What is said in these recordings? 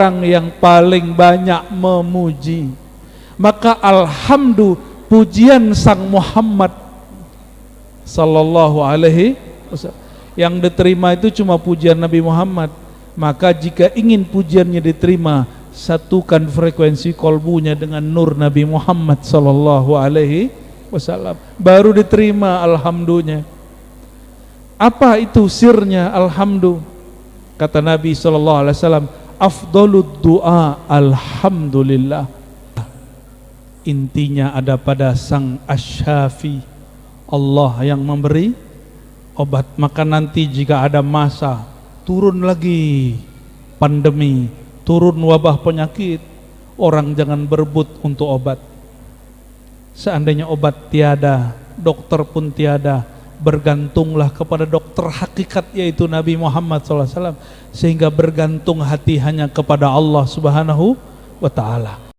orang yang paling banyak memuji. Maka alhamdulillah pujian Sang Muhammad sallallahu alaihi wasallam yang diterima itu cuma pujian Nabi Muhammad. Maka jika ingin pujiannya diterima, satukan frekuensi kolbunya dengan nur Nabi Muhammad sallallahu alaihi wasallam, baru diterima alhamdulillah. Apa itu sirnya alhamdulillah? Kata Nabi sallallahu alaihi wasallam, afdhalud du'a alhamdulillah. Intinya ada pada Sang Asy-Syafi, Allah yang memberi obat. Maka nanti jika ada masa turun lagi pandemi, turun wabah penyakit, orang jangan berebut untuk obat. Seandainya obat tiada, dokter pun tiada, bergantunglah kepada dokter hakikat, yaitu Nabi Muhammad SAW, sehingga bergantung hati hanya kepada Allah Subhanahu wa ta'ala.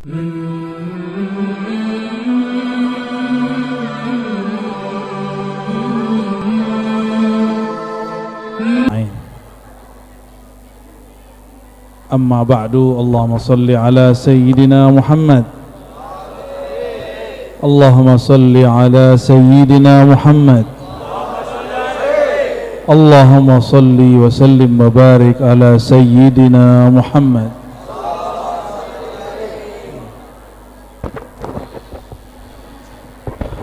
Amma ba'du, Allahumma salli ala Sayyidina Muhammad. Allahumma salli ala Sayyidina Muhammad. Allahumma salli wa sallim wa barik ala Sayyidina Muhammad.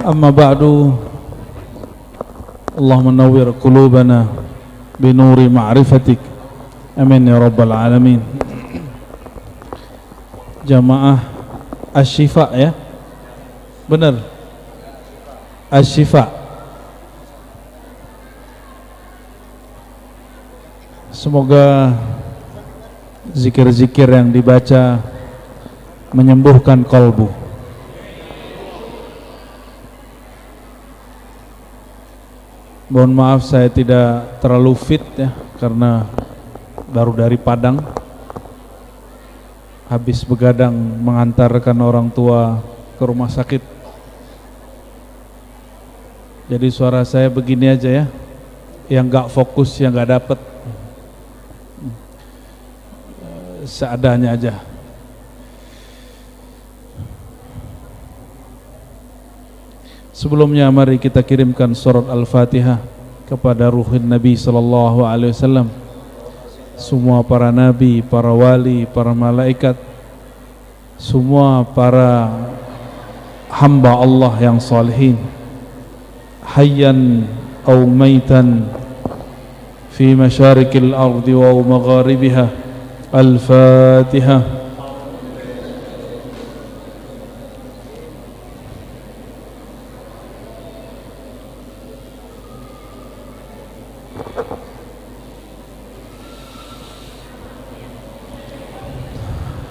Amma ba'du, Allahumma nawwir qulubana binuri ma'rifatik, amin ya rabbal alamin. Jamaah Asy-Syifa ya, benar, Asy-Syifa. Semoga zikir-zikir yang dibaca menyembuhkan kalbu. Mohon maaf saya tidak terlalu fit ya, karena baru dari Padang, habis begadang mengantarkan orang tua ke rumah sakit. Jadi suara saya begini aja ya, yang gak fokus, yang gak dapet, seadanya aja. Sebelumnya mari kita kirimkan surat Al-Fatihah kepada ruhin Nabi sallallahu alaihi wasallam, semua para nabi, para wali, para malaikat, semua para hamba Allah yang salihin, hayyan aw maitan fi masyarikil ardi wa magharibiha. Al-Fatihah.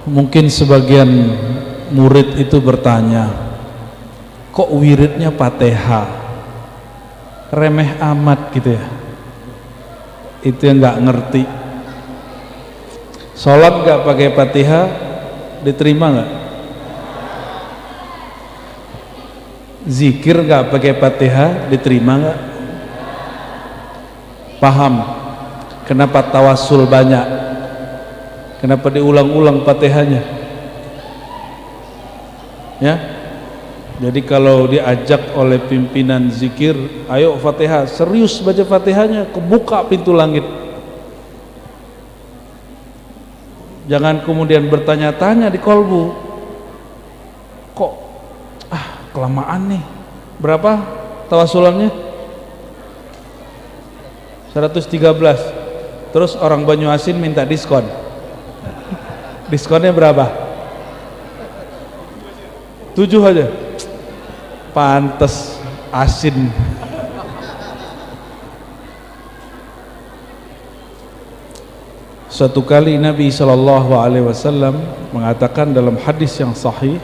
Mungkin sebagian murid itu bertanya, kok wiridnya Fatihah, remeh amat gitu ya. Itu yang nggak ngerti. Sholat nggak pakai Fatihah diterima nggak? Zikir nggak pakai Fatihah diterima nggak? Paham kenapa tawassul banyak? Kenapa diulang-ulang Fatihahnya? Ya, jadi kalau diajak oleh pimpinan zikir, ayo Fatihah, serius baca Fatihahnya, kebuka pintu langit. Jangan kemudian bertanya-tanya di kolbu, kok kelamaan nih. Berapa tawasulannya? 113. Terus orang Banyuasin minta diskon. Diskonnya berapa? 7 aja. Pantes asin. Suatu kali Nabi SAW mengatakan dalam hadis yang sahih,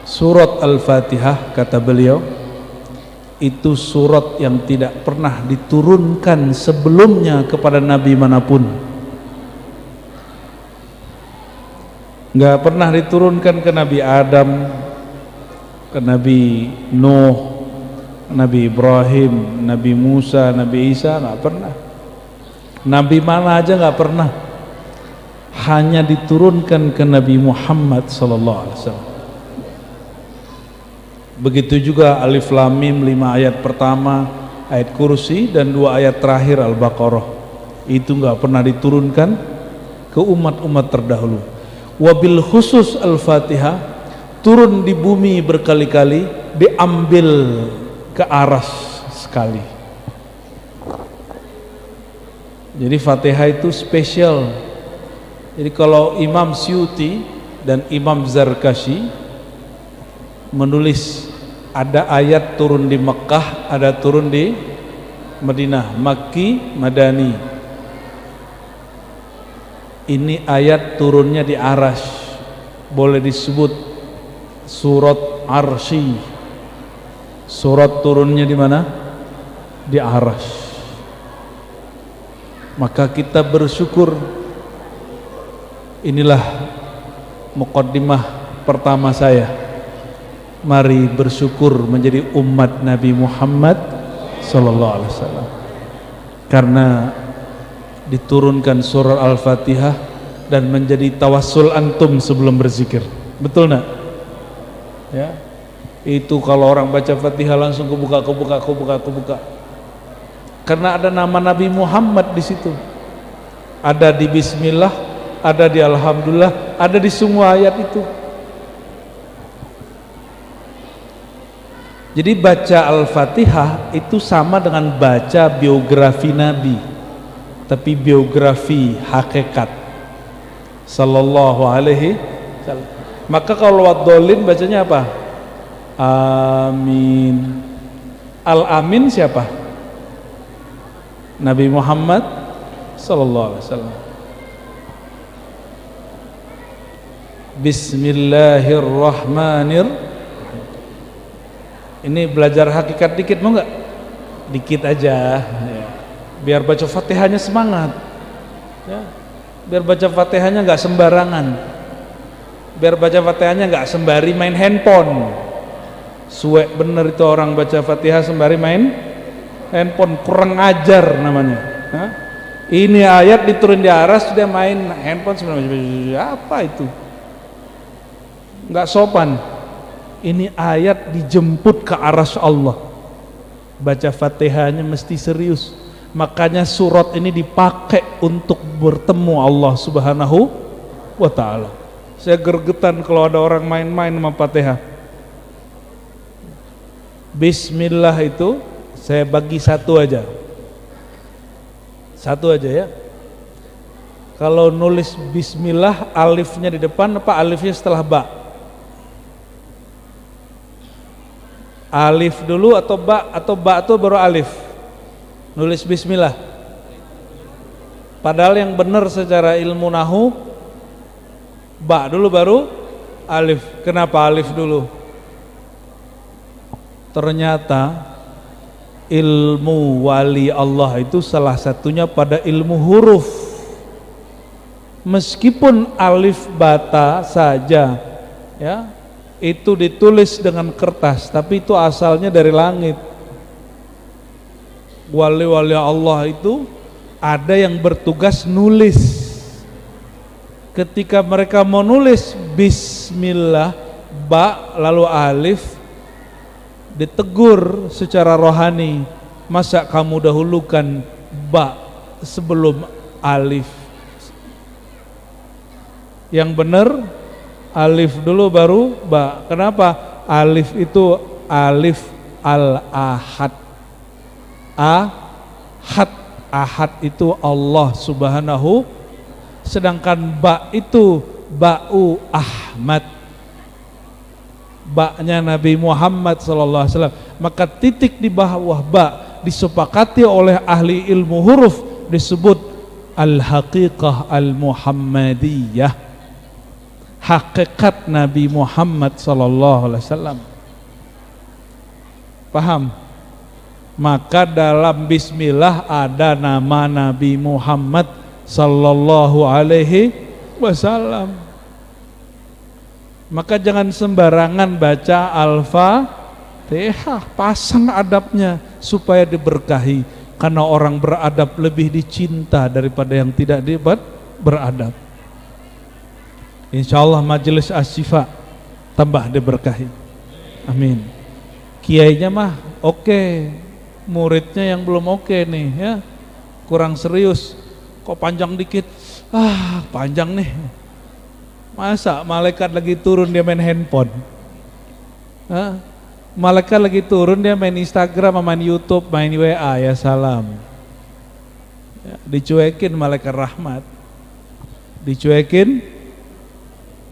surat Al-Fatihah, kata beliau, itu surat yang tidak pernah diturunkan sebelumnya kepada Nabi manapun. Nggak pernah diturunkan ke Nabi Adam, ke Nabi Nuh, Nabi Ibrahim, Nabi Musa, Nabi Isa, nggak pernah. Nabi mana aja nggak pernah. hanya diturunkan ke Nabi Muhammad sallallahu alaihi wasallam. Begitu juga Alif Lam Mim 5 ayat pertama, ayat kursi dan 2 ayat terakhir Al-Baqarah itu enggak pernah diturunkan ke umat-umat terdahulu. Wabil khusus Al-Fatihah turun di bumi berkali-kali, diambil ke aras sekali. Jadi Fatihah itu spesial. Jadi kalau Imam Syuuti dan Imam Zarkashi menulis ada ayat turun di Mekah, ada turun di Madinah, Makki, Madani. Ini ayat turunnya di Arash, boleh disebut surat Arsy. Surat turunnya di mana? Di Arash. Maka kita bersyukur. Inilah muqaddimah pertama saya. Mari bersyukur menjadi umat Nabi Muhammad sallallahu alaihi wasallam. Karena diturunkan surah Al-Fatihah dan menjadi tawassul antum sebelum berzikir. Betul enggak? Ya. Itu kalau orang baca Fatihah langsung kebuka. Karena ada nama Nabi Muhammad di situ. Ada di bismillah, ada di alhamdulillah, ada di semua ayat itu. Jadi baca Al-Fatihah itu sama dengan baca biografi Nabi, tapi biografi hakikat sallallahu alaihi wasallam. Maka kalau wadolin bacanya apa? Amin. Al-Amin siapa? Nabi Muhammad sallallahu alaihi wasallam. Bismillahirrahmanirrahim. Ini belajar hakikat dikit mau nggak? Dikit aja ya. Biar baca Fatihahnya semangat ya. Biar baca Fatihahnya nggak sembarangan, biar baca Fatihahnya nggak sembari main handphone. Suwek bener itu orang baca Fatihah sembari main handphone, kurang ajar namanya. Hah? Ini ayat diturun di aras dia main handphone sembari apa itu? Nggak sopan. Ini ayat dijemput ke aras Allah. Baca Fatihahnya mesti serius. Makanya surat ini dipakai untuk bertemu Allah Subhanahu wa ta'ala. Saya gergetan kalau ada orang main-main sama Fatihah. Bismillah itu saya bagi satu aja ya. Kalau nulis bismillah alifnya di depan apa alifnya setelah ba? Alif dulu atau ba itu baru alif? Nulis bismillah. Padahal yang benar secara ilmu nahu ba dulu baru alif. Kenapa alif dulu? Ternyata ilmu wali Allah itu salah satunya pada ilmu huruf. Meskipun alif bata saja ya, itu ditulis dengan kertas, tapi itu asalnya dari langit. Wali-wali Allah itu ada yang bertugas nulis. Ketika mereka mau nulis bismillah ba lalu alif, ditegur secara rohani, masa kamu dahulukan ba sebelum alif? Yang benar alif dulu baru ba. Kenapa? Alif itu alif al-ahad. Ahad itu Allah Subhanahu, sedangkan ba itu ba'u Ahmad, ba-nya Nabi Muhammad sallallahu alaihi wasallam. Maka titik di bawah ba disepakati oleh ahli ilmu huruf disebut al-haqiqah al-muhammadiyah, hakikat Nabi Muhammad sallallahu alaihi wasallam. Paham? Maka dalam bismillah ada nama Nabi Muhammad sallallahu alaihi wasallam. Maka jangan sembarangan baca Al-Fatihah, pasang adabnya supaya diberkahi. Karena orang beradab lebih dicinta daripada yang tidak beradab. Insyaallah majelis Asy-Syifa tambah diberkahi. Amin. Kiainya mah oke, muridnya yang belum oke nih ya. Kurang serius. Kok panjang dikit? Panjang nih. Masa malaikat lagi turun dia main handphone? Malaikat lagi turun dia main Instagram, main YouTube, main WA, ya salam. Ya, dicuekin malaikat rahmat. Dicuekin.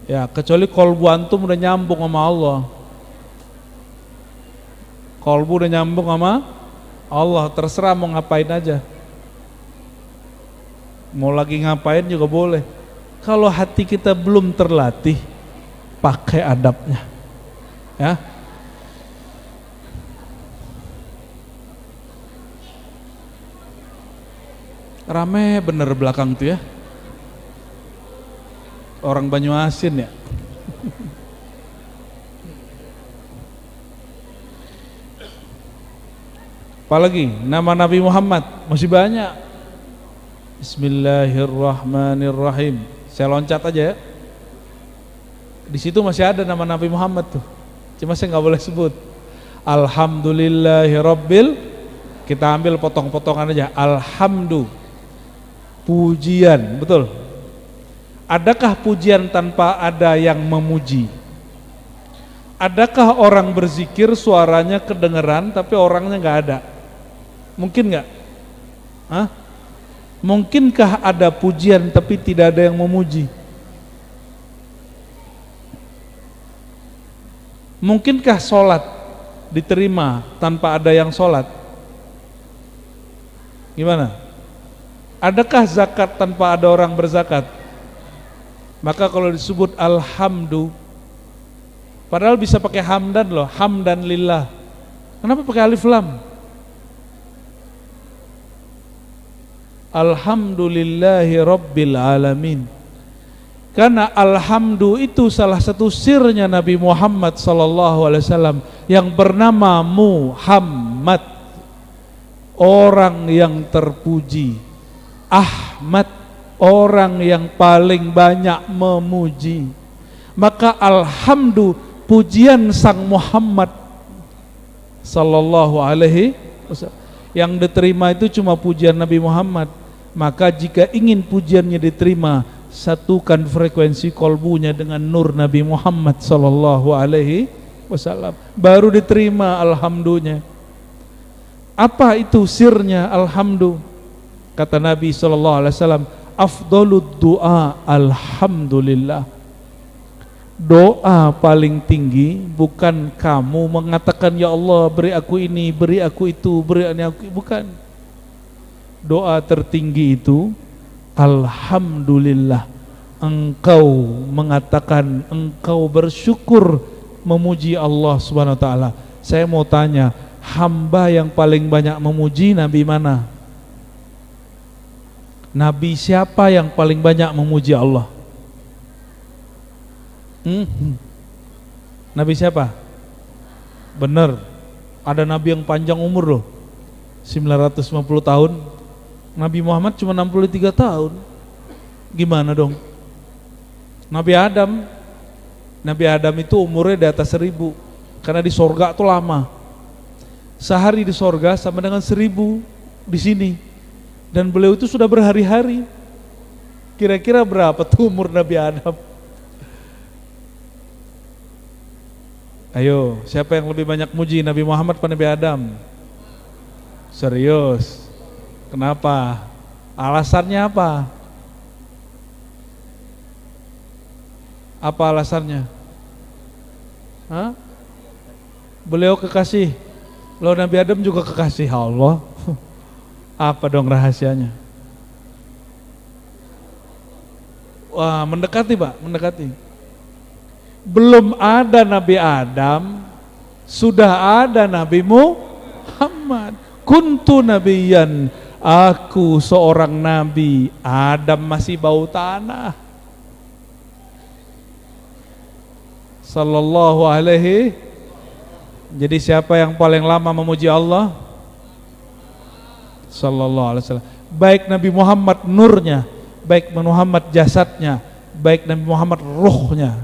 Ya, kecuali kolbu antum udah nyambung sama Allah. Kolbu udah nyambung sama Allah, terserah mau ngapain aja. Mau lagi ngapain juga boleh. Kalau hati kita belum terlatih, pakai adabnya. Ya. Rame bener belakang tuh ya. Orang Banyuasin ya. Apalagi nama Nabi Muhammad masih banyak. Bismillahirrahmanirrahim. Saya loncat aja ya. Di situ masih ada nama Nabi Muhammad tuh. Cuma saya nggak boleh sebut. Alhamdulillahirabbil. Kita ambil potong-potongan aja. Alhamdu. Pujian, betul. Adakah pujian tanpa ada yang memuji? Adakah orang berzikir suaranya kedengeran tapi orangnya nggak ada? Mungkin nggak? Mungkinkah ada pujian tapi tidak ada yang memuji? Mungkinkah sholat diterima tanpa ada yang sholat? Gimana? Adakah zakat tanpa ada orang berzakat? Maka kalau disebut alhamdu, padahal bisa pakai hamdan loh, hamdan lillah. Kenapa pakai alif lam? Alhamdulillahi rabbil alamin. Karena alhamdu itu salah satu sirnya Nabi Muhammad SAW yang bernama Muhammad, orang yang terpuji. Ahmad, orang yang paling banyak memuji. Maka alhamdu, pujian sang Muhammad sallallahu alaihi wasallam, yang diterima itu cuma pujian Nabi Muhammad. Maka jika ingin pujiannya diterima, satukan frekuensi kolbunya dengan nur Nabi Muhammad sallallahu alaihi wasallam, baru diterima alhamdunya. Apa itu sirnya alhamdu? Kata Nabi SAW, afdolud doa alhamdulillah. Doa paling tinggi bukan kamu mengatakan ya Allah beri aku ini, beri aku itu, beri aku, bukan. Doa tertinggi itu alhamdulillah. Engkau mengatakan engkau bersyukur memuji Allah Subhanahu wa taala. Saya mau tanya, hamba yang paling banyak memuji Nabi mana? Nabi siapa yang paling banyak memuji Allah? Nabi siapa? Benar, ada Nabi yang panjang umur loh, 950 tahun. Nabi Muhammad cuma 63 tahun. Gimana dong? Nabi Adam itu umurnya di atas 1000, karena di sorga tuh lama. Sehari di sorga sama dengan 1000 di sini. Dan beliau itu sudah berhari-hari. Kira-kira berapa tuh umur Nabi Adam? Ayo, siapa yang lebih banyak muji, Nabi Muhammad atau Nabi Adam? Serius? Kenapa? Alasannya apa? Apa alasannya? Beliau kekasih. Loh, Nabi Adam juga kekasih Allah. Apa dong rahasianya? Wah, mendekati Pak, mendekati. Belum ada Nabi Adam, sudah ada Nabi Muhammad. Kuntu nabiyan, aku seorang nabi. Adam masih bau tanah. Sallallahu alaihi. Jadi siapa yang paling lama memuji Allah? Sallallahu alaihi wasallam. Baik Nabi Muhammad nurnya, baik Muhammad jasadnya, baik Nabi Muhammad ruhnya,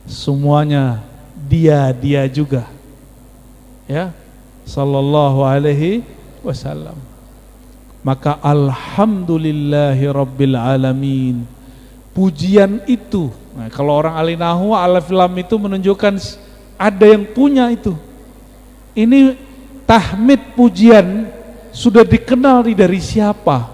semuanya dia juga, ya, sallallahu alaihi wasallam. Maka alhamdulillahi rabbil alamin, pujian itu, nah, kalau orang ahli nahwu alif lam itu menunjukkan ada yang punya itu. Ini tahmid pujian sudah dikenal dari siapa?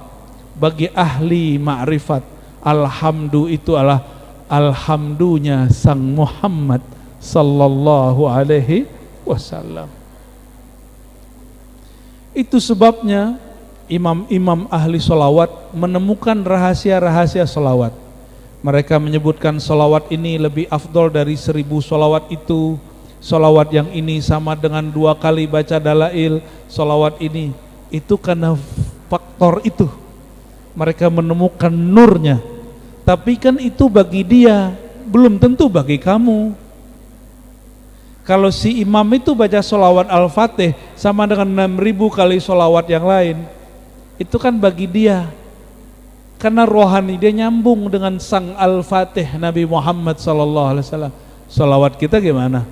Bagi ahli ma'rifat, alhamdu itu adalah alhamdunya sang Muhammad sallallahu alaihi wasallam. Itu sebabnya imam-imam ahli solawat menemukan rahasia-rahasia solawat. Mereka menyebutkan solawat ini lebih afdol dari 1000 solawat itu. Solawat yang ini sama dengan 2 kali baca dalail. Solawat ini, itu karena faktor itu mereka menemukan nurnya. Tapi kan itu bagi dia, belum tentu bagi kamu. Kalau si imam itu baca solawat Al-Fatih sama dengan 6000 kali solawat yang lain, itu kan bagi dia, karena rohani dia nyambung dengan sang Al-Fatih Nabi Muhammad sallallahu alaihi wasallam. Solawat kita gimana?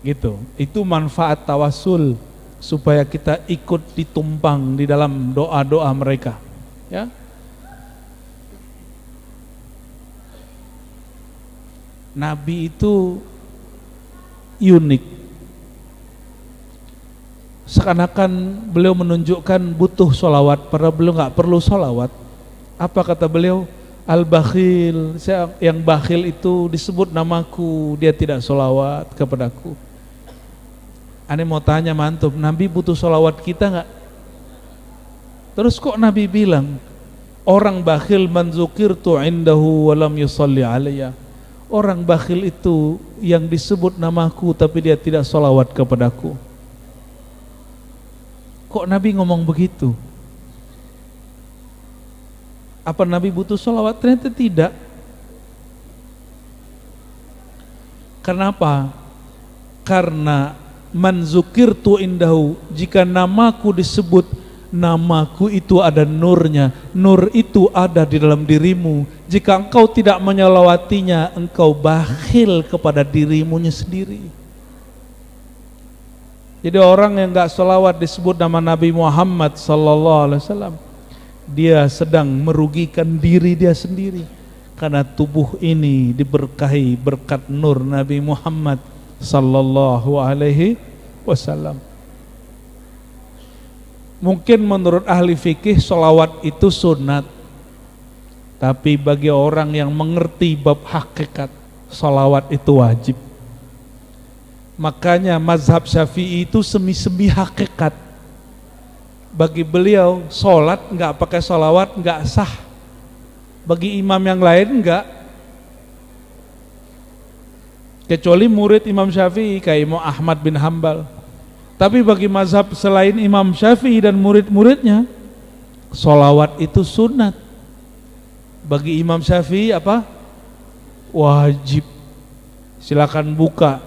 Gitu. Itu manfaat tawasul, supaya kita ikut ditumpang di dalam doa-doa mereka, ya. Nabi itu unik, seakan-akan beliau menunjukkan butuh solawat, padahal beliau nggak perlu solawat. Apa kata beliau? Al-bakhil, yang bakhil itu disebut namaku, dia tidak solawat kepadaku. Ane mau tanya mantum, Nabi butuh solawat kita nggak? Terus kok Nabi bilang, orang bakhil man zukirtu indahu walam yusalli alayya. Orang bakhil itu yang disebut namaku tapi dia tidak solawat kepadaku. Kok Nabi ngomong begitu? Apa Nabi butuh solawat? Ternyata tidak. Kenapa? Karena man zukirtu indahu, jika namaku disebut, namaku itu ada nurnya, nur itu ada di dalam dirimu. Jika engkau tidak menyolawatinya, engkau bakhil kepada dirimunya sendiri. Jadi orang yang gak solawat disebut nama Nabi Muhammad sallallahu alaihi wasallam, dia sedang merugikan diri dia sendiri, karena tubuh ini diberkahi berkat nur Nabi Muhammad sallallahu alaihi wasallam. Mungkin menurut ahli fikih solawat itu sunat, tapi bagi orang yang mengerti bab hakikat, solawat itu wajib. Makanya mazhab Syafi'i itu semi-semi hakikat. Bagi beliau solat nggak pakai solawat nggak sah. Bagi imam yang lain nggak, kecuali murid Imam Syafi'i kayak Imam Ahmad bin Hambal. Tapi bagi mazhab selain Imam Syafi'i dan murid-muridnya, solawat itu sunat. Bagi Imam Syafi'i apa? Wajib. Silakan buka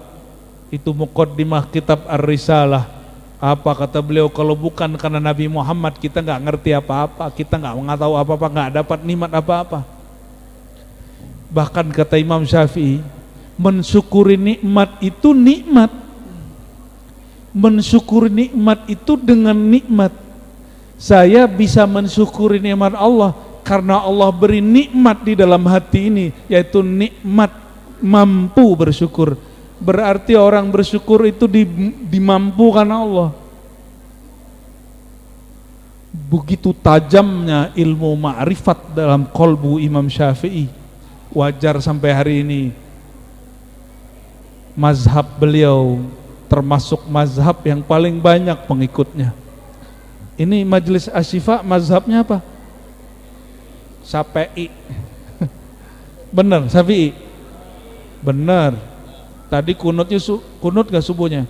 itu muqaddimah kitab Ar-Risalah. Apa kata beliau? Kalau bukan karena Nabi Muhammad, kita nggak ngerti apa-apa, kita nggak tahu apa-apa, nggak dapat nikmat apa-apa. Bahkan kata Imam Syafi'i, mensyukuri nikmat itu nikmat. Mensyukuri nikmat itu dengan nikmat. Saya bisa mensyukuri nikmat Allah karena Allah beri nikmat di dalam hati ini, yaitu nikmat mampu bersyukur. Berarti orang bersyukur itu dimampukan Allah. Begitu tajamnya ilmu ma'rifat dalam kolbu Imam Syafi'i. Wajar sampai hari ini mazhab beliau termasuk mazhab yang paling banyak pengikutnya. Ini Majelis Asy-Syifa mazhabnya apa? Syafi'i. Benar, Syafi'i. Benar. Tadi kunutnya kunut gak subuhnya?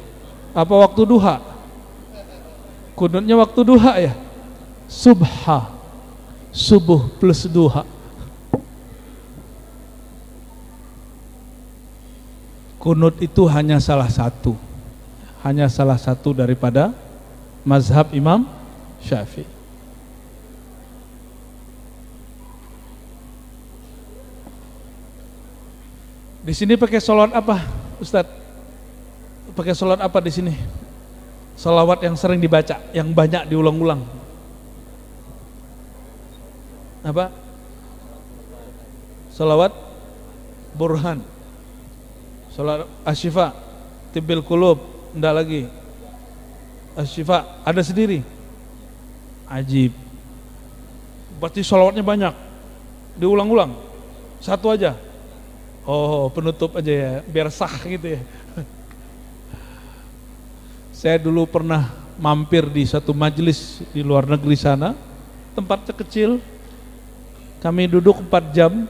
Apa waktu duha? Kunutnya waktu duha ya? Subha. Subuh plus duha. Kunut itu hanya salah satu. Hanya salah satu daripada mazhab Imam Syafi'i. Di sini pakai sholawat apa, Ustadz? Pakai sholawat apa di sini? Sholawat yang sering dibaca, yang banyak diulang-ulang. Apa? Sholawat Burhan, sholawat Asy-Syifa, Tibbil Qulub, enggak lagi. Asy-Syifa ada sendiri. Ajib. Berarti sholawatnya banyak, diulang-ulang. Satu aja. Oh, penutup aja ya, biar sah gitu ya. Saya dulu pernah mampir di satu majelis di luar negeri sana, tempatnya kecil, kami duduk 4 jam.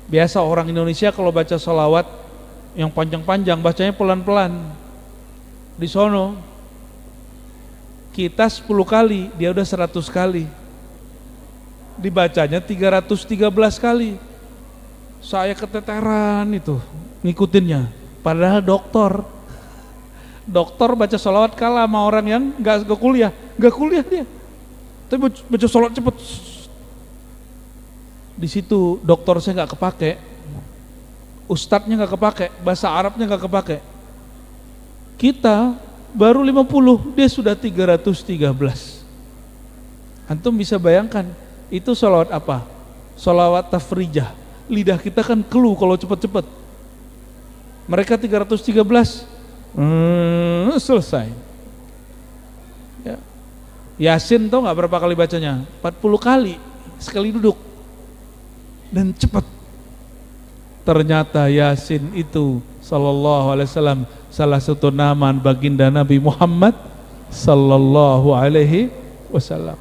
Biasa orang Indonesia kalau baca sholawat yang panjang-panjang, bacanya pelan-pelan. Di sono, kita 10 kali, dia udah 100 kali. Dibacanya 313 kali. Saya keteteran itu ngikutinnya, padahal dokter baca sholawat kalah sama orang yang nggak kuliah dia, tapi baca sholawat cepet. Di situ dokter saya nggak kepake, ustadznya nggak kepake, bahasa Arabnya nggak kepake. Kita baru 50, dia sudah 313. Antum bisa bayangkan itu sholawat apa? Sholawat tafrijah. Lidah kita kan keluh kalau cepet-cepet. Mereka 313, selesai. Ya. Yasin tau nggak berapa kali bacanya? 40 kali sekali duduk, dan cepat. Ternyata Yasin itu sallallahu alaihi wasallam salah satu nama baginda Nabi Muhammad sallallahu alaihi wasallam.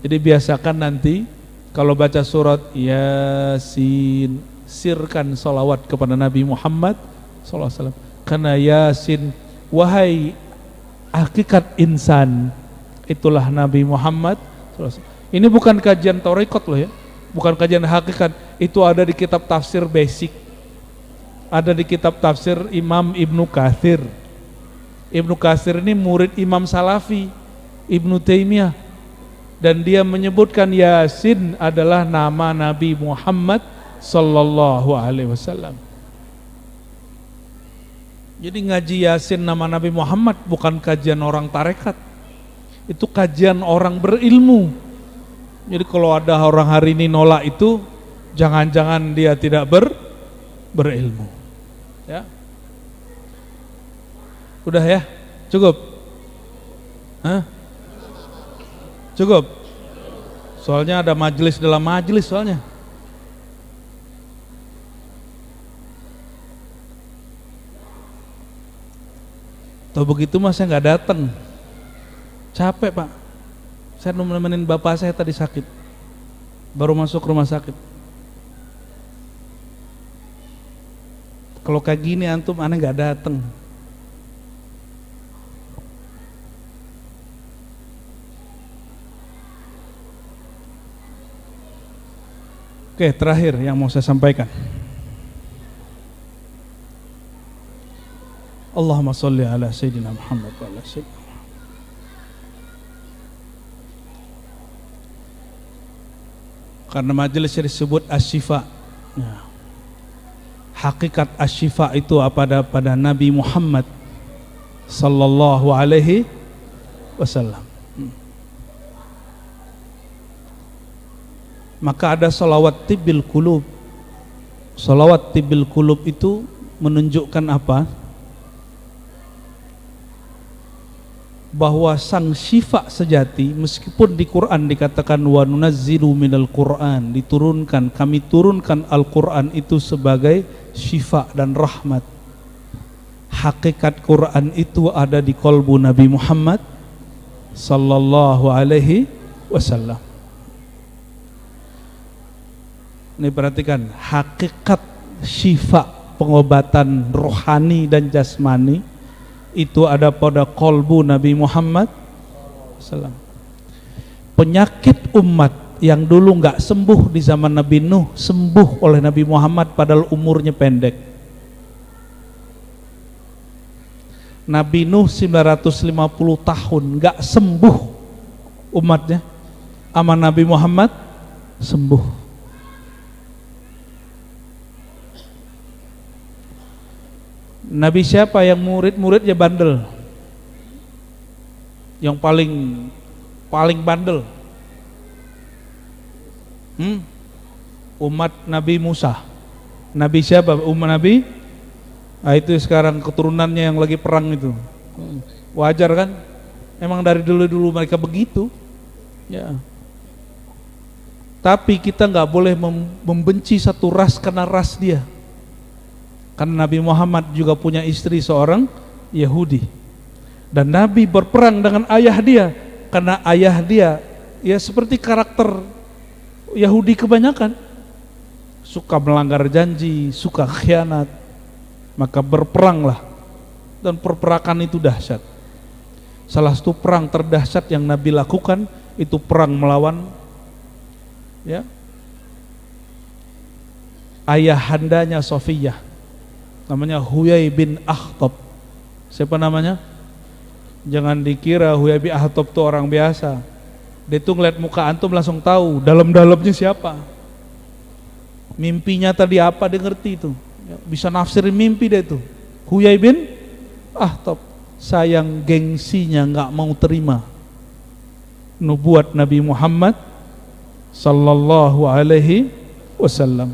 Jadi biasakan nanti kalau baca surat Yasin, sirkan salawat kepada Nabi Muhammad sallallahu alaihi wasallam. Karena Yasin, wahai hakikat insan, itulah Nabi Muhammad sallallahu alaihi wasallam. Ini bukan kajian tarekat loh ya, bukan kajian hakikat. Itu ada di kitab tafsir basic, ada di kitab tafsir Imam Ibnu Katsir. Ibnu Katsir ini murid Imam Salafi, Ibnu Taimiyah. Dan dia menyebutkan Yasin adalah nama Nabi Muhammad sallallahu alaihi wasallam. Jadi ngaji Yasin nama Nabi Muhammad bukan kajian orang tarekat. Itu kajian orang berilmu. Jadi kalau ada orang hari ini nolak itu, jangan-jangan dia tidak berilmu. Ya. Udah ya? Cukup? Hah? Cukup? Soalnya ada majelis dalam majelis soalnya. Tahu begitu mas saya nggak datang. Capek pak. Saya nemenin bapak saya tadi sakit. Baru masuk rumah sakit. Kalau kayak gini antum aneh nggak datang. Oke, terakhir yang mau saya sampaikan. Allahumma sholli ala Sayyidina Muhammad wa ala Sayyidina. Karena majelisnya disebut Asy-Syifa. Ya. Hakikat Asy-Syifa itu pada Nabi Muhammad sallallahu alaihi wasallam. Maka ada sholawat Tibbil Qulub. Sholawat Tibbil Qulub itu menunjukkan apa? Bahwa sang syifa sejati, meskipun di Quran dikatakan wa nunazzilu minal Quran, diturunkan, kami turunkan Al-Quran itu sebagai syifa dan rahmat. Hakikat Quran itu ada di qalbu Nabi Muhammad sallallahu alaihi wasallam. Ini perhatikan, hakikat syifa, pengobatan rohani dan jasmani itu ada pada qalbu Nabi Muhammad SAW. Penyakit umat yang dulu nggak sembuh di zaman Nabi Nuh sembuh oleh Nabi Muhammad padahal umurnya pendek. Nabi Nuh 950 tahun nggak sembuh umatnya, sama Nabi Muhammad sembuh. Nabi siapa yang murid-muridnya bandel? Yang paling bandel? Umat Nabi Musa. Nabi siapa? Umat Nabi? Itu sekarang keturunannya yang lagi perang itu. Wajar kan? Emang dari dulu mereka begitu. Ya. Tapi kita nggak boleh membenci satu ras karena ras dia. Karena Nabi Muhammad juga punya istri seorang Yahudi. Dan Nabi berperang dengan ayah dia karena ayah dia ya seperti karakter Yahudi kebanyakan, suka melanggar janji, suka khianat. Maka berperanglah, dan perperakan itu dahsyat. Salah satu perang terdahsyat yang Nabi lakukan itu perang melawan ya ayahandanya Sofiyah, namanya Huyai bin Akhtab. Siapa namanya? Jangan dikira Huyai bin Akhtab itu orang biasa. Dia tuh ngeliat muka antum langsung tahu dalam-dalamnya siapa, mimpinya tadi apa dia ngerti itu. Bisa nafsirin mimpi dia itu. Huyai bin Akhtab, sayang gengsinya nggak mau terima nubuat Nabi Muhammad sallallahu alaihi wasallam.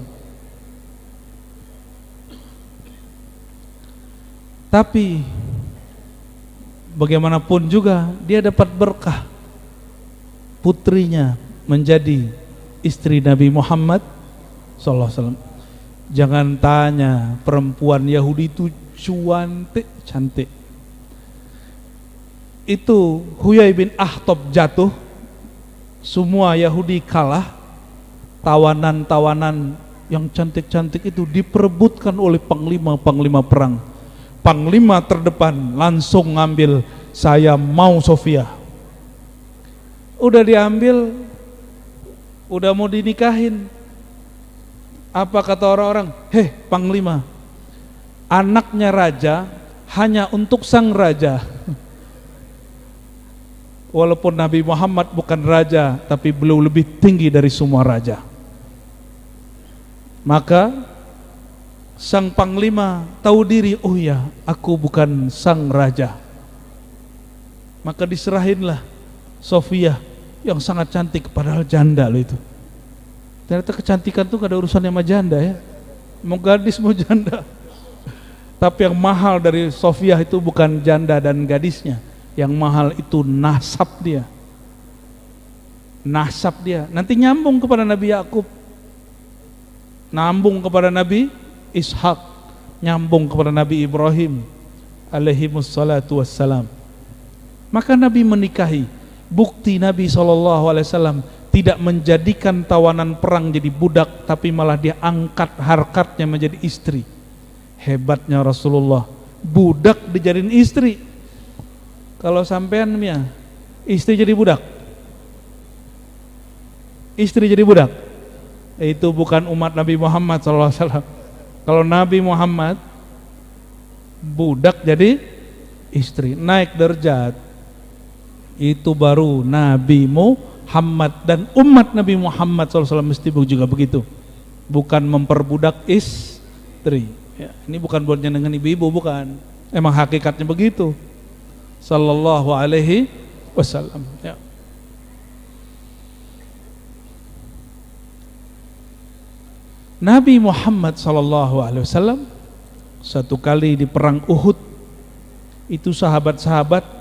Tapi bagaimanapun juga dia dapat berkah, putrinya menjadi istri Nabi Muhammad sallallahu alaihi wasallam. Jangan tanya, perempuan Yahudi itu cantik. Itu Huyai bin Akhtab jatuh, semua Yahudi kalah. Tawanan-tawanan yang cantik-cantik itu diperebutkan oleh panglima perang. Panglima terdepan langsung ngambil, saya mau Sofia. Udah diambil, udah mau dinikahin. Apa kata orang-orang? Panglima, anaknya raja hanya untuk sang raja. Walaupun Nabi Muhammad bukan raja, tapi beliau lebih tinggi dari semua raja. Maka sang panglima tahu diri, oh ya, aku bukan sang raja. Maka diserahinlah Sofia yang sangat cantik, padahal janda loh itu. Ternyata kecantikan tuh gak ada urusannya sama janda ya. Mau gadis mau janda. Tapi yang mahal dari Sofia itu bukan janda dan gadisnya. Yang mahal itu nasab dia. Nasab dia. Nanti nyambung kepada Nabi Yakub, nyambung kepada Nabi Ishak, nyambung kepada Nabi Ibrahim alaihimussalatu wassalam. Maka Nabi menikahi. Bukti Nabi SAW tidak menjadikan tawanan perang jadi budak, tapi malah dia angkat harkatnya menjadi istri. Hebatnya Rasulullah, budak dijadiin istri. Kalau sampean ya, istri jadi budak, istri jadi budak, itu bukan umat Nabi Muhammad SAW. Kalau Nabi Muhammad, budak jadi istri, naik derajat. Itu baru Nabi Muhammad, dan umat Nabi Muhammad SAW mesti juga begitu, bukan memperbudak istri ya. Ini bukan buat nyenengin ibu-ibu, bukan, emang hakikatnya begitu sallallahu alaihi wasallam ya. Nabi Muhammad sallallahu alaihi wasallam satu kali di perang Uhud itu sahabat-sahabat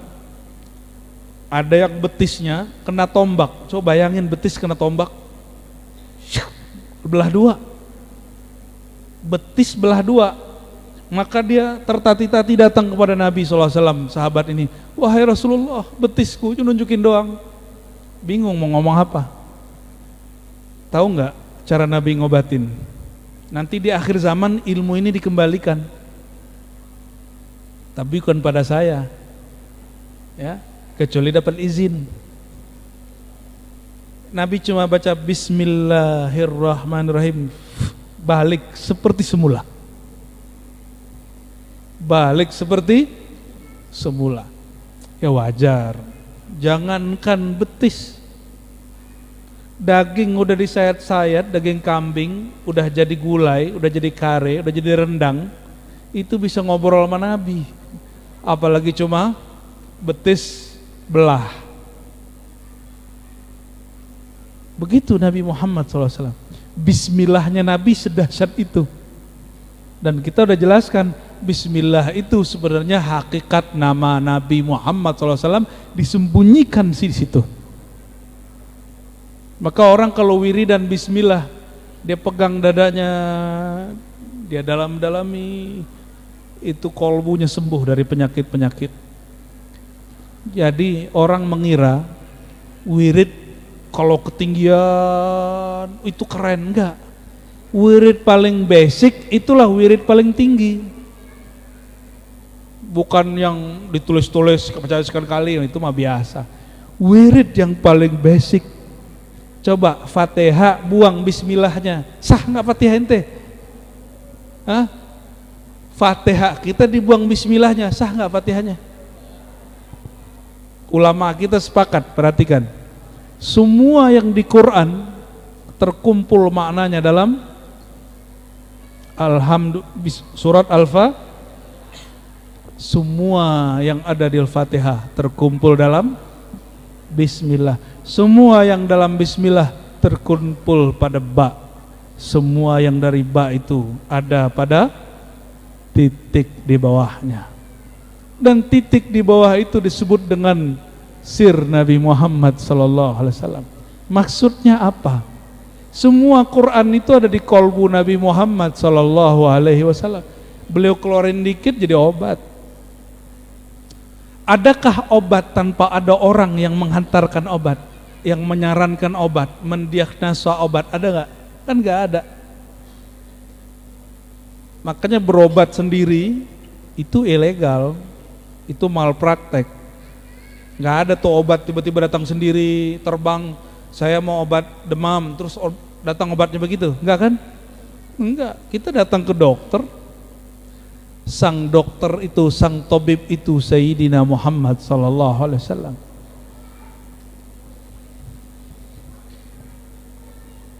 ada yang betisnya kena tombak. Coba bayangin betis kena tombak, belah dua, betis belah dua. Maka dia tertati-tati datang kepada Nabi SAW, sahabat ini, wahai Rasulullah, betisku, cuma nunjukin doang. Bingung mau ngomong apa. Tahu nggak cara Nabi ngobatin? Nanti di akhir zaman ilmu ini dikembalikan, tapi bukan pada saya ya, kecuali dapat izin. Nabi cuma baca Bismillahirrahmanirrahim, balik seperti semula, balik seperti semula. Ya wajar, jangankan betis, daging udah disayat-sayat, daging kambing udah jadi gulai, udah jadi kare, udah jadi rendang, itu bisa ngobrol sama Nabi, apalagi cuma betis belah. Begitu Nabi Muhammad SAW. Bismillahnya Nabi sedahsyat itu. Dan kita udah jelaskan, Bismillah itu sebenarnya hakikat nama Nabi Muhammad SAW disembunyikan di situ. Maka orang kalau wiridan Bismillah, dia pegang dadanya, dia dalam-dalami, itu kolbunya sembuh dari penyakit-penyakit. Jadi orang mengira wirid kalau ketinggian itu keren, enggak. Wirid paling basic itulah wirid paling tinggi. Bukan yang ditulis-tulis kepercayaan sekali, itu mah biasa. Wirid yang paling basic. Coba Fatihah buang bismillahnya, sah nggak Fatihah ente? Hah? Fatihah kita dibuang bismillahnya, sah nggak Fatihahnya? Ulama kita sepakat, perhatikan. Semua yang di Quran terkumpul maknanya dalam surat Al-Fatihah. Semua yang ada di Al-Fatihah terkumpul dalam Bismillah. Semua yang dalam Bismillah terkumpul pada ba. Semua yang dari ba itu ada pada titik di bawahnya. Dan titik di bawah itu disebut dengan sir Nabi Muhammad SAW. Maksudnya apa? Semua Quran itu ada di kolbu Nabi Muhammad SAW. Beliau keluarin dikit jadi obat. Adakah obat tanpa ada orang yang menghantarkan obat, yang menyarankan obat, mendiagnosa obat? Ada nggak? Kan nggak ada. Makanya berobat sendiri itu ilegal, itu malpraktek. Nggak ada tuh obat tiba-tiba datang sendiri, terbang. Saya mau obat demam, terus datang obatnya begitu, nggak kan? Enggak. Kita datang ke dokter. Sang dokter itu, sang tabib itu Sayyidina Muhammad sallallahu alaihi wasallam.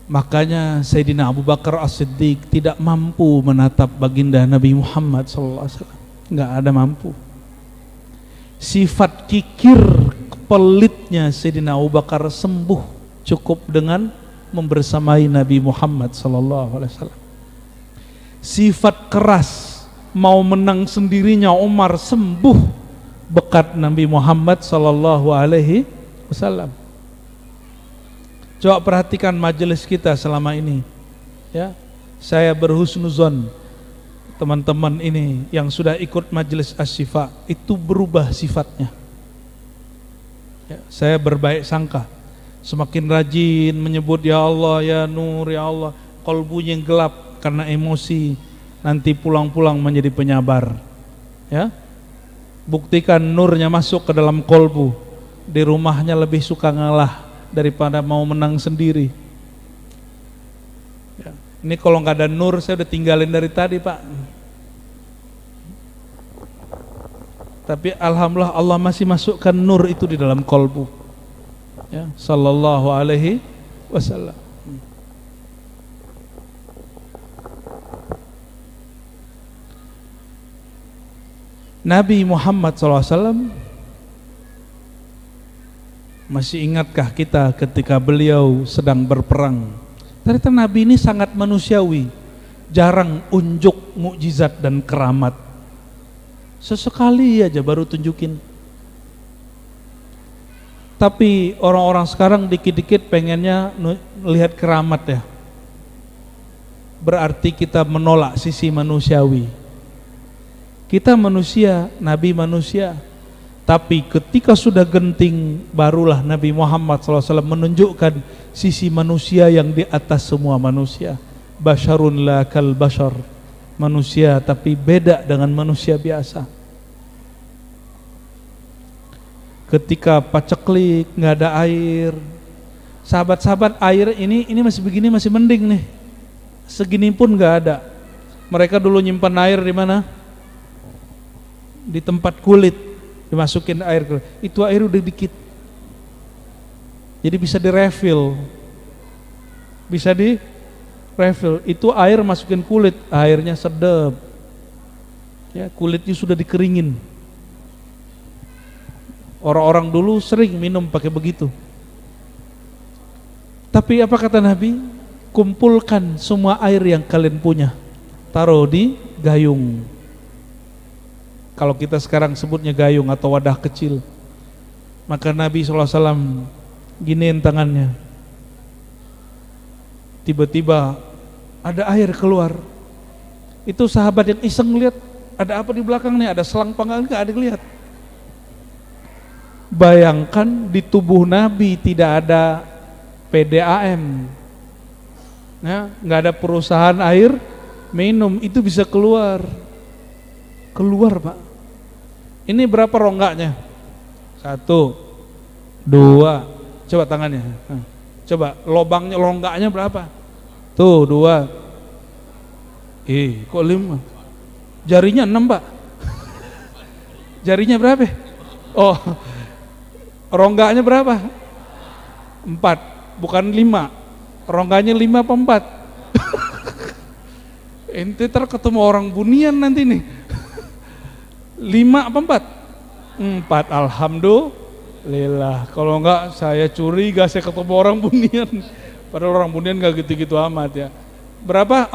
Makanya Sayyidina Abu Bakar As-Siddiq tidak mampu menatap baginda Nabi Muhammad sallallahu alaihi wasallam. Enggak ada mampu. Sifat kikir pelitnya Sayyidina Abu Bakar sembuh cukup dengan membersamai Nabi Muhammad sallallahu alaihi wasallam. Sifat keras mau menang sendirinya Umar sembuh berkat Nabi Muhammad sallallahu alaihi wasallam. Coba perhatikan majelis kita selama ini. Ya, saya berhusnuzon teman-teman ini yang sudah ikut majelis Asy-Syifa itu berubah sifatnya. Ya, saya berbaik sangka. Semakin rajin menyebut ya Allah, ya Nur, ya Allah, kolbunya yang gelap karena emosi. Nanti pulang-pulang menjadi penyabar. Ya, buktikan nurnya masuk ke dalam kolbu. Di rumahnya lebih suka ngalah daripada mau menang sendiri. Ya. Ini kalau nggak ada nur saya udah tinggalin dari tadi Pak. Tapi alhamdulillah Allah masih masukkan nur itu di dalam kolbu. Ya, sallallahu alaihi wasallam. Nabi Muhammad SAW, masih ingatkah kita ketika beliau sedang berperang? Ternyata Nabi ini sangat manusiawi, jarang unjuk mukjizat dan keramat. Sesekali aja baru tunjukin. Tapi orang-orang sekarang dikit-dikit pengennya lihat keramat ya. Berarti kita menolak sisi manusiawi. Kita manusia, Nabi manusia. Tapi ketika sudah genting, barulah Nabi Muhammad SAW menunjukkan sisi manusia yang di atas semua manusia. Basyarun la kal basyar. Manusia tapi beda dengan manusia biasa. Ketika paceklik, nggak ada air. Sahabat-sahabat air ini masih begini masih mending nih. Segini pun nggak ada. Mereka dulu nyimpan air di mana? Di tempat kulit, dimasukin air kulit. Itu air udah dikit, jadi bisa direfill, Itu air masukin kulit, airnya sedap. Ya, kulitnya sudah dikeringin. Orang-orang dulu sering minum pakai begitu. Tapi apa kata Nabi? Kumpulkan semua air yang kalian punya, taruh di gayung. Kalau kita sekarang sebutnya gayung atau wadah kecil. Maka Nabi SAW giniin tangannya. Tiba-tiba ada air keluar. Itu sahabat yang iseng lihat, ada apa di belakang nih? Ada selang panggang? Enggak ada lihat. Bayangkan di tubuh Nabi tidak ada PDAM, ya, nggak ada perusahaan air minum, itu bisa keluar Pak. Ini berapa rongganya? 1, 2, coba tangannya, coba lobangnya, rongganya berapa? Tuh 2, kok 5? Jarinya 6 Pak. Jarinya berapa? Oh, rongganya berapa? 4, bukan 5. Rongganya 5 apa 4? Ente ntar ketemu orang bunian nanti nih. 5 apa 4? 4, alhamdulillah. Kalau enggak saya curiga saya ketemu orang bunian. Padahal orang bunian enggak gitu-gitu amat ya. Berapa?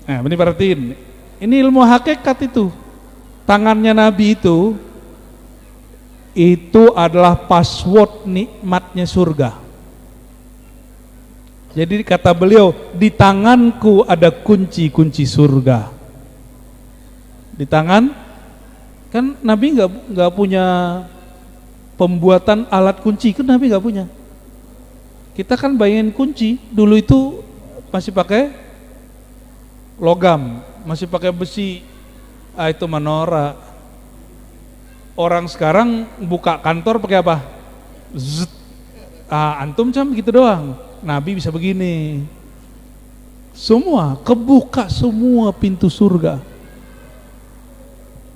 Nah, ini perhatiin. Ini ilmu hakikat itu. Tangannya Nabi itu adalah password nikmatnya surga. Jadi kata beliau, di tanganku ada kunci-kunci surga. Di tangan, kan Nabi nggak punya pembuatan alat kunci, kan Nabi nggak punya. Kita kan bayangin kunci, dulu itu masih pakai logam, masih pakai besi, itu menora. Orang sekarang buka kantor pakai apa? Zzz. Antum cam gitu doang. Nabi bisa begini. Semua kebuka, semua pintu surga.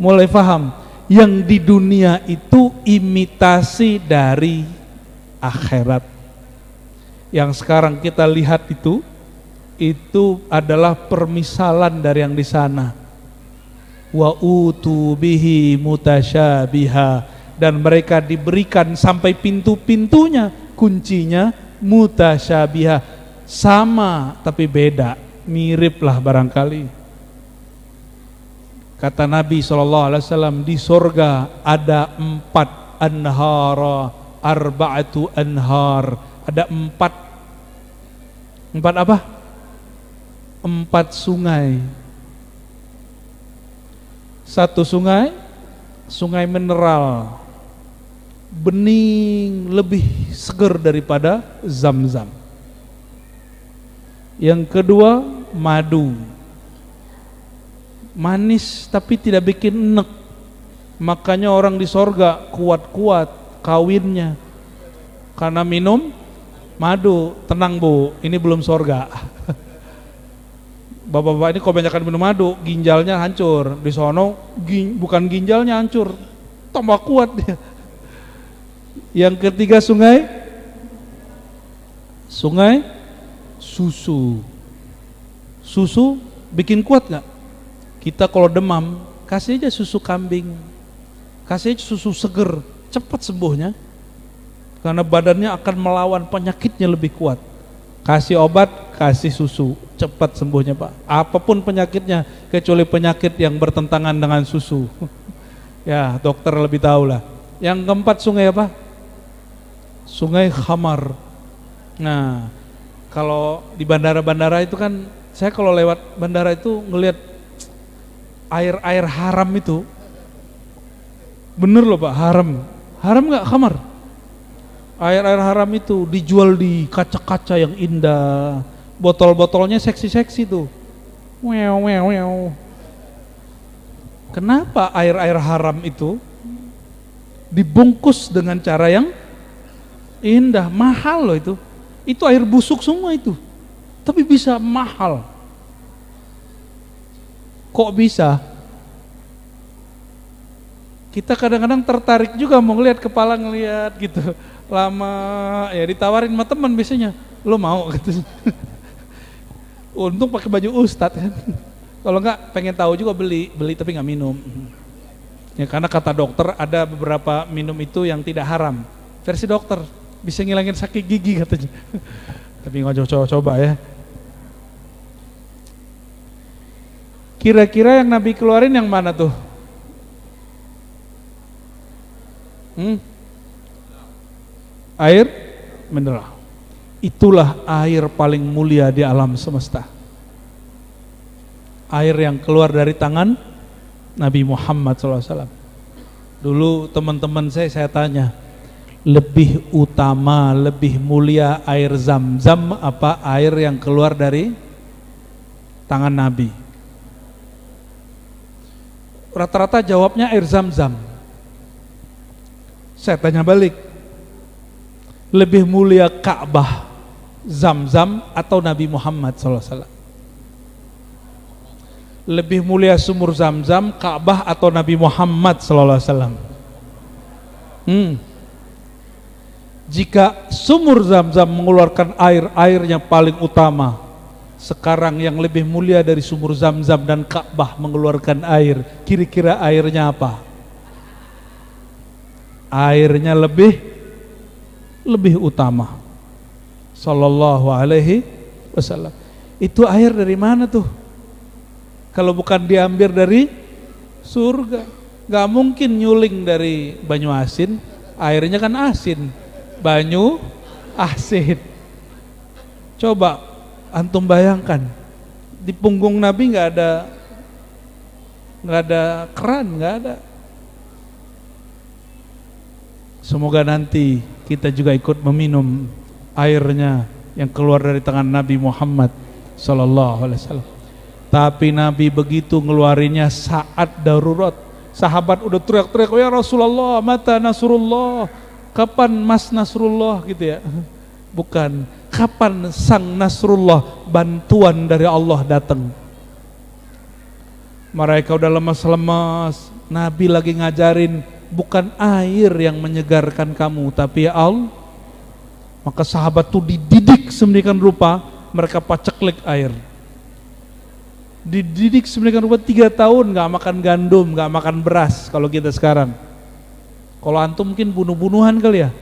Mulai paham, yang di dunia itu imitasi dari akhirat. Yang sekarang kita lihat itu adalah permisalan dari yang di sana. Wa utu bihi mutasyabiha, dan mereka diberikan sampai pintu-pintunya, kuncinya mutasyabiha, sama tapi beda, mirip lah barangkali. Kata Nabi SAW, di sorga ada 4 anhara, arba'atu anhar, ada 4 apa? 4 sungai. Satu sungai mineral, bening, lebih segar daripada Zam-Zam. Yang kedua madu, manis tapi tidak bikin enek. Makanya orang di sorga kuat-kuat kawinnya karena minum madu. Tenang Bu, ini belum sorga. Bapak-bapak ini kebanyakan minum madu, ginjalnya hancur. Di sono bukan ginjalnya hancur, tambah kuat dia. Yang ketiga sungai susu. Susu bikin kuat gak? Kita kalau demam, kasih aja susu kambing, kasih aja susu seger, cepat sembuhnya. Karena badannya akan melawan penyakitnya lebih kuat. Kasih obat, kasih susu, cepat sembuhnya Pak. Apapun penyakitnya, kecuali penyakit yang bertentangan dengan susu. Ya, dokter lebih tahu lah. Yang keempat sungai apa? Sungai Khamar. Nah, kalau di bandara-bandara itu kan, saya kalau lewat bandara itu ngelihat air-air haram itu. Bener loh Pak, haram. Haram nggak Khamar? Air-air haram itu dijual di kaca-kaca yang indah, botol-botolnya seksi-seksi tuh. Wew. Kenapa air-air haram itu dibungkus dengan cara yang indah, mahal loh itu. Itu air busuk semua itu, tapi bisa mahal. Kok bisa? Kita kadang-kadang tertarik juga mau ngeliat, kepala ngeliat gitu. Lama ya ditawarin sama teman biasanya, lo mau gitu. Untung pakai baju ustadz kan. Kalau enggak pengen tahu juga beli tapi nggak minum. Ya karena kata dokter ada beberapa minum itu yang tidak haram. Versi dokter bisa ngilangin sakit gigi katanya. Tapi nggak coba ya. Kira-kira yang Nabi keluarin yang mana tuh? Air mineral. Itulah air paling mulia di alam semesta. Air yang keluar dari tangan Nabi Muhammad SAW. Dulu teman-teman saya tanya, lebih utama, lebih mulia air Zam-Zam apa air yang keluar dari tangan Nabi? Rata-rata jawabnya air Zam-Zam. Saya tanya balik, lebih mulia Ka'bah, Zam-Zam atau Nabi Muhammad SAW? Lebih mulia sumur Zam-Zam, Ka'bah atau Nabi Muhammad SAW? Jika sumur Zam-Zam mengeluarkan airnya paling utama, sekarang yang lebih mulia dari sumur Zam-Zam dan Ka'bah mengeluarkan air, kira-kira airnya apa? Airnya lebih utama. Sallallahu alaihi wasallam. Itu air dari mana tuh? Kalau bukan diambil dari surga. Gak mungkin nyuling dari banyu asin, airnya kan asin. Banyu asin. Coba antum bayangkan, di punggung Nabi nggak ada keran, nggak ada. Semoga nanti kita juga ikut meminum airnya yang keluar dari tangan Nabi Muhammad sallallahu alaihi wasallam. Tapi Nabi begitu ngeluarinnya saat darurat. Sahabat udah teriak-teriak, ya Rasulullah, mata Nasrullah, kapan Mas Nasrullah gitu ya. Bukan, kapan sang Nasrullah, bantuan dari Allah datang. Mereka udah lemas-lemas, Nabi lagi ngajarin, bukan air yang menyegarkan kamu, tapi ya Allah. Maka sahabat tuh dididik sedemikian rupa, mereka paceklik air. Dididik sedemikian rupa 3 tahun nggak makan gandum, nggak makan beras. Kalau kita sekarang, kalau antum mungkin bunuh-bunuhan kali ya.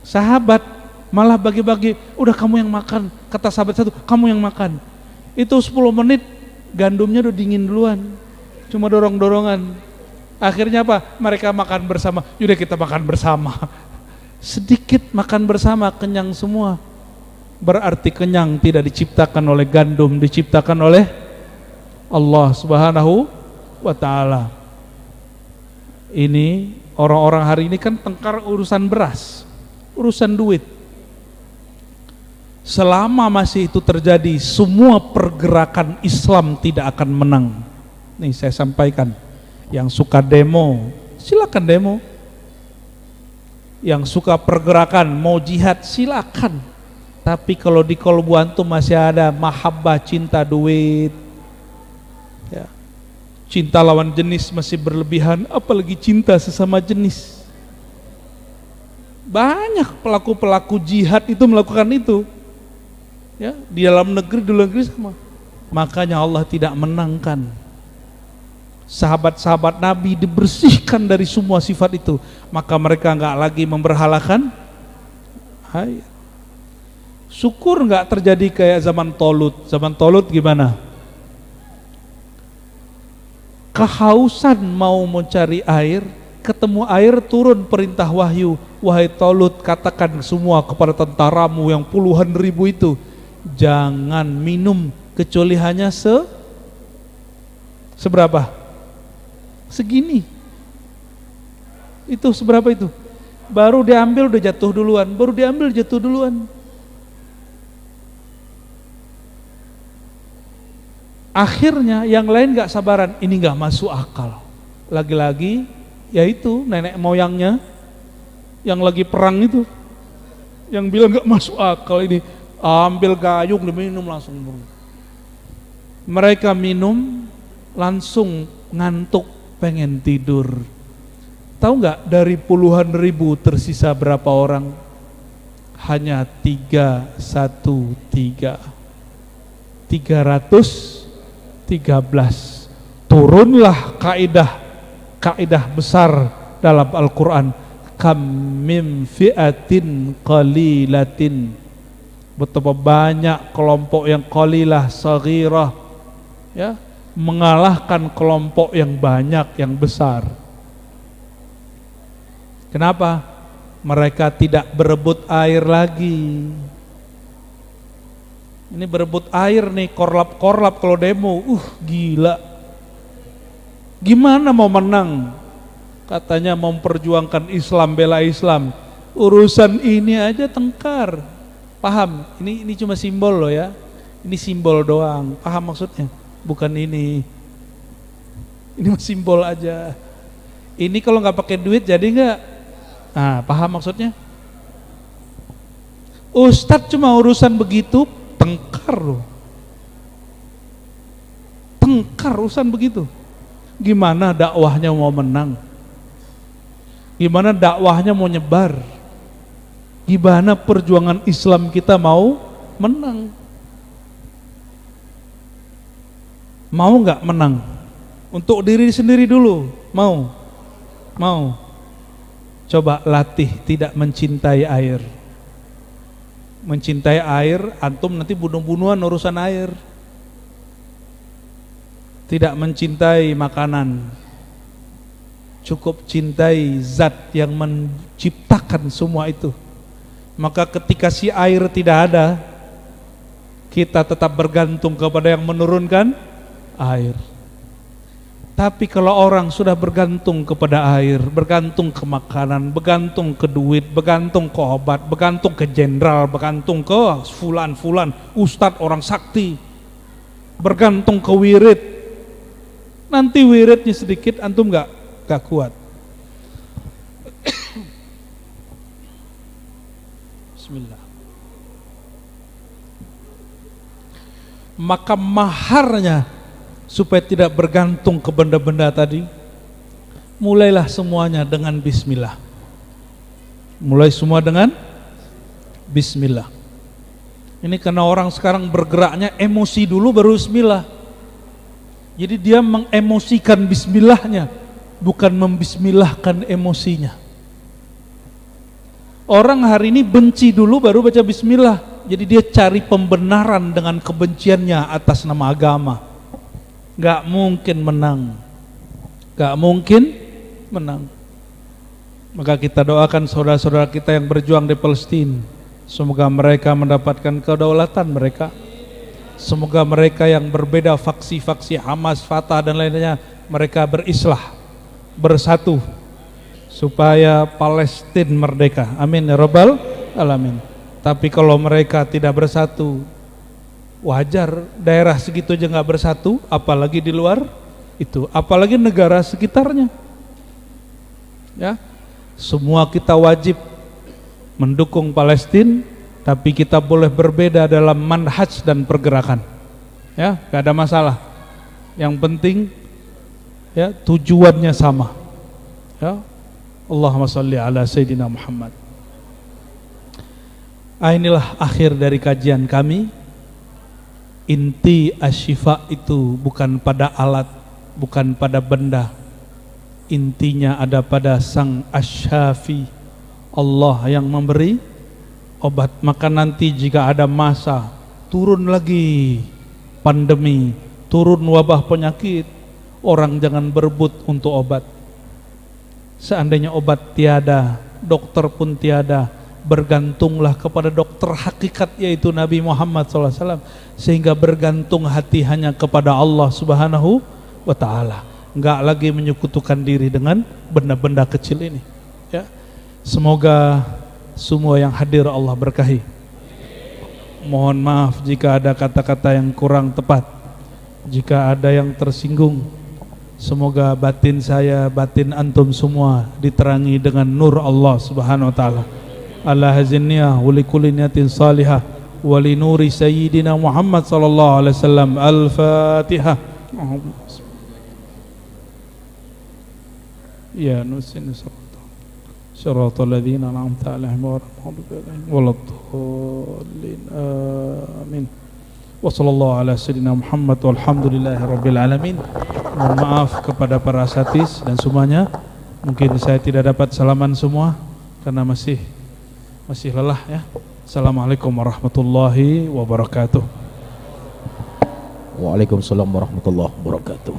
Sahabat malah bagi-bagi, udah kamu yang makan, kata sahabat satu, kamu yang makan. Itu 10 menit gandumnya udah dingin duluan, cuma dorong-dorongan. Akhirnya apa? Mereka makan bersama. Yaudah kita makan bersama. Sedikit makan bersama, kenyang semua. Berarti kenyang tidak diciptakan oleh gandum, diciptakan oleh Allah Subhanahu wa ta'ala. Ini orang-orang hari ini kan tengkar urusan beras, urusan duit. Selama masih itu terjadi, semua pergerakan Islam tidak akan menang. Nih saya sampaikan, yang suka demo silakan demo, yang suka pergerakan mau jihad silakan. Tapi kalau di kolbu antum masih ada mahabbah, cinta duit ya, cinta lawan jenis masih berlebihan, apalagi cinta sesama jenis. Banyak pelaku-pelaku jihad itu melakukan itu ya, di dalam negeri, di luar negeri sama. Makanya Allah tidak menangkan. Sahabat-sahabat Nabi dibersihkan dari semua sifat itu, maka mereka enggak lagi memberhalakan air. Syukur enggak terjadi kayak zaman Tolut. Zaman Tolut gimana? Kehausan mau mencari air, ketemu air, turun perintah wahyu, wahai Tolut, katakan semua kepada tentaramu yang puluhan ribu itu, jangan minum kecuali hanya seberapa? Segini. Itu seberapa itu? Baru diambil udah jatuh duluan, baru diambil jatuh duluan. Akhirnya yang lain gak sabaran, ini gak masuk akal. Lagi-lagi yaitu nenek moyangnya yang lagi perang itu, yang bilang gak masuk akal ini, ambil gayung diminum langsung. Mereka minum langsung ngantuk, pengen tidur. Tahu nggak dari puluhan ribu tersisa berapa orang? Hanya 313. 13. Turunlah kaidah besar dalam Al-Quran. Kam min fi'atin qalilatin, betapa banyak kelompok yang qalilah saghirah, ya, mengalahkan kelompok yang banyak yang besar. Kenapa? Mereka tidak berebut air lagi. Ini berebut air nih, korlap kalau demo, gila. Gimana mau menang? Katanya memperjuangkan Islam, bela Islam. Urusan ini aja tengkar. Paham? Ini cuma simbol loh ya. Ini simbol doang. Paham maksudnya? Bukan ini. Ini simbol aja. Ini kalau nggak pakai duit jadi nggak? Nah, paham maksudnya? Ustadz cuma urusan begitu, tengkar loh. Tengkar urusan begitu. Gimana dakwahnya mau menang? Gimana dakwahnya mau nyebar? Gimana perjuangan Islam kita mau menang? Mau nggak menang? Untuk diri sendiri dulu, mau? Mau? Coba latih tidak mencintai air. Mencintai air, antum nanti bunuh-bunuhan urusan air. Tidak mencintai makanan, cukup cintai zat yang menciptakan semua itu. Maka ketika si air tidak ada, kita tetap bergantung kepada yang menurunkan air. Tapi kalau orang sudah bergantung kepada air, bergantung ke makanan, bergantung ke duit, bergantung ke obat, bergantung ke jenderal, bergantung ke fulan-fulan, ustadz orang sakti, bergantung ke wirid, nanti wiridnya sedikit antum gak kuat. Bismillah. Maka maharnya supaya tidak bergantung ke benda-benda tadi, mulailah semuanya dengan bismillah. Mulai semua dengan bismillah. Ini karena orang sekarang bergeraknya emosi dulu baru bismillah. Jadi dia mengemosikan bismillahnya, bukan membismillahkan emosinya. Orang hari ini benci dulu baru baca bismillah. Jadi dia cari pembenaran dengan kebenciannya atas nama agama. Gak mungkin menang. Gak mungkin menang. Maka kita doakan saudara-saudara kita yang berjuang di Palestina, semoga mereka mendapatkan kedaulatan mereka. Semoga mereka yang berbeda faksi-faksi Hamas, Fatah dan lainnya, mereka berislah, bersatu supaya Palestina merdeka. Amin ya rabbal alamin. Tapi kalau mereka tidak bersatu, wajar, daerah segitu aja nggak bersatu, apalagi di luar itu, apalagi negara sekitarnya. Ya, semua kita wajib mendukung Palestina, tapi kita boleh berbeda dalam manhaj dan pergerakan. Ya, nggak ada masalah. Yang penting ya tujuannya sama. Ya, Allahumma sholli ala Sayyidina Muhammad. Inilah akhir dari kajian kami. Inti asyifa itu bukan pada alat, bukan pada benda. Intinya ada pada Sang Asy-Syafi, Allah yang memberi obat. Maka nanti jika ada masa turun lagi pandemi, turun wabah penyakit, orang jangan berebut untuk obat. Seandainya obat tiada, dokter pun tiada, bergantunglah kepada dokter hakikat, yaitu Nabi Muhammad SAW, sehingga bergantung hati hanya kepada Allah Subhanahu wa Ta'ala, enggak lagi menyekutukan diri dengan benda-benda kecil ini. Ya, semoga semua yang hadir Allah berkahi. Mohon maaf jika ada kata-kata yang kurang tepat, jika ada yang tersinggung. Semoga batin saya, batin antum semua diterangi dengan nur Allah Subhanahu wa Ta'ala. Ala hazinniya wa likulli niyatin salihah wa li nuri sayyidina Muhammad sallallahu alaihi wasallam. Al-Fatihah. Ya nusin siratal ladzina an'amta alaihim ghairil maghdubi alaihim waladdallin. Amin. Wassallallahu ala sayyidina Muhammad walhamdulillahi rabbil alamin. Mohon maaf kepada para asatidz dan semuanya. Mungkin saya tidak dapat salaman semua karena masih lelah ya. Assalamualaikum warahmatullahi wabarakatuh. Waalaikumsalam warahmatullahi wabarakatuh.